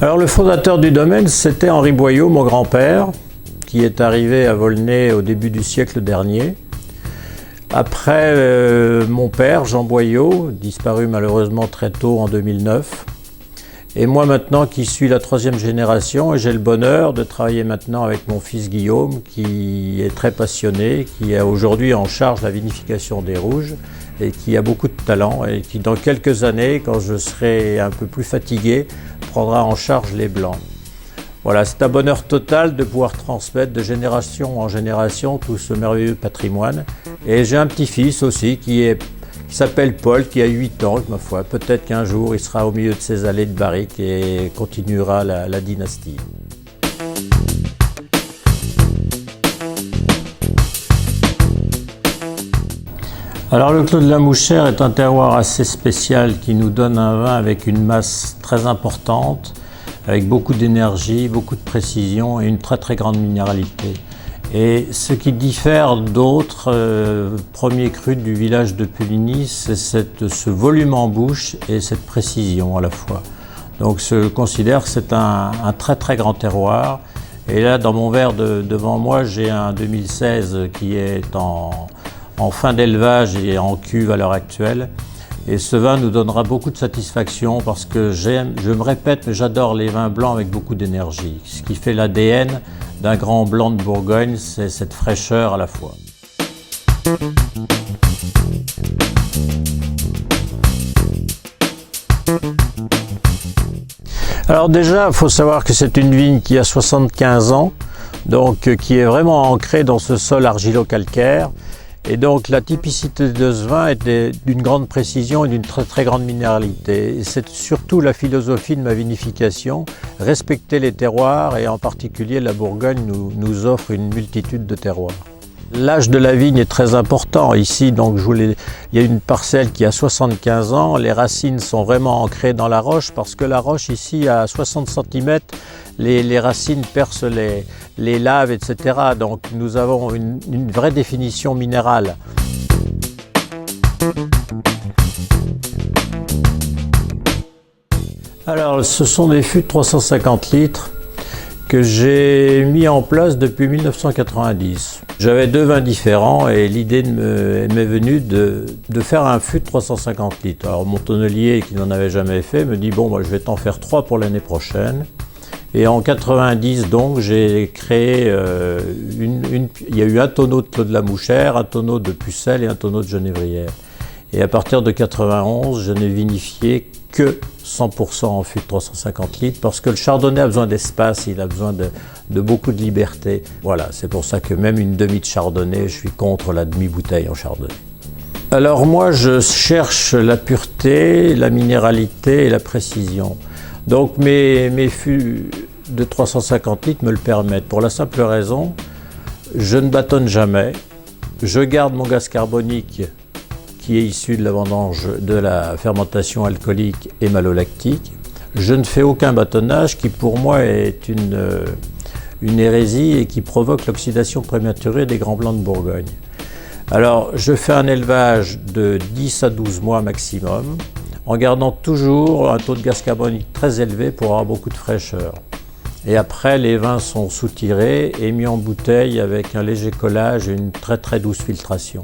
Alors le fondateur du domaine, c'était Henri Boyau, mon grand-père, qui est arrivé à Volnay au début du siècle dernier. Après mon père, Jean Boyau, disparu malheureusement très tôt en 2009. Et moi maintenant qui suis la troisième génération, et j'ai le bonheur de travailler maintenant avec mon fils Guillaume, qui est très passionné, qui est aujourd'hui en charge de la vinification des rouges, et qui a beaucoup de talent, et qui dans quelques années, quand je serai un peu plus fatigué, prendra en charge les blancs. Voilà, c'est un bonheur total de pouvoir transmettre de génération en génération tout ce merveilleux patrimoine. Et j'ai un petit-fils aussi qui s'appelle Paul, qui a 8 ans, ma foi. Peut-être qu'un jour, il sera au milieu de ses allées de barriques et continuera la dynastie. Alors le Clos de la Mouchère est un terroir assez spécial qui nous donne un vin avec une masse très importante, avec beaucoup d'énergie, beaucoup de précision et une très très grande minéralité. Et ce qui diffère d'autres premiers crus du village de Puligny, c'est ce volume en bouche et cette précision à la fois. Donc je considère que c'est un très très grand terroir. Et là, dans mon verre devant moi, j'ai un 2016 qui est en fin d'élevage et en cuve à l'heure actuelle. Et ce vin nous donnera beaucoup de satisfaction parce que je me répète, mais j'adore les vins blancs avec beaucoup d'énergie. Ce qui fait l'ADN d'un grand blanc de Bourgogne, c'est cette fraîcheur à la fois. Alors déjà, il faut savoir que c'est une vigne qui a 75 ans, donc qui est vraiment ancrée dans ce sol argilo-calcaire. Et donc la typicité de ce vin est d'une grande précision et d'une très très grande minéralité. Et c'est surtout la philosophie de ma vinification, respecter les terroirs et en particulier la Bourgogne nous offre une multitude de terroirs. L'âge de la vigne est très important. Ici, donc, il y a une parcelle qui a 75 ans. Les racines sont vraiment ancrées dans la roche parce que la roche ici, à 60 cm, les racines percent les laves, etc. Donc nous avons une vraie définition minérale. Alors, ce sont des fûts de 350 litres que j'ai mis en place depuis 1990. J'avais 2 vins différents et l'idée m'est venue de faire un fût de 350 litres. Alors mon tonnelier, qui n'en avait jamais fait, me dit « Bon, moi, je vais t'en faire 3 pour l'année prochaine ». Et en 90, donc, j'ai créé il y a eu un tonneau de Clos de la Mouchère, un tonneau de Pucelle et un tonneau de Genévrière. Et à partir de 91, je n'ai vinifié que 100% en fût de 350 litres parce que le chardonnay a besoin d'espace, il a besoin de beaucoup de liberté. Voilà, c'est pour ça que même une demi de chardonnay, je suis contre la demi-bouteille en chardonnay. Alors moi, je cherche la pureté, la minéralité et la précision. Donc mes fûts de 350 litres me le permettent pour la simple raison, je ne bâtonne jamais, je garde mon gaz carbonique qui est issu de la vendange, de la fermentation alcoolique et malolactique. Je ne fais aucun bâtonnage qui pour moi est une hérésie et qui provoque l'oxydation prématurée des grands blancs de Bourgogne. Alors je fais un élevage de 10 à 12 mois maximum, en gardant toujours un taux de gaz carbonique très élevé pour avoir beaucoup de fraîcheur. Et après, les vins sont soutirés et mis en bouteille avec un léger collage et une très très douce filtration.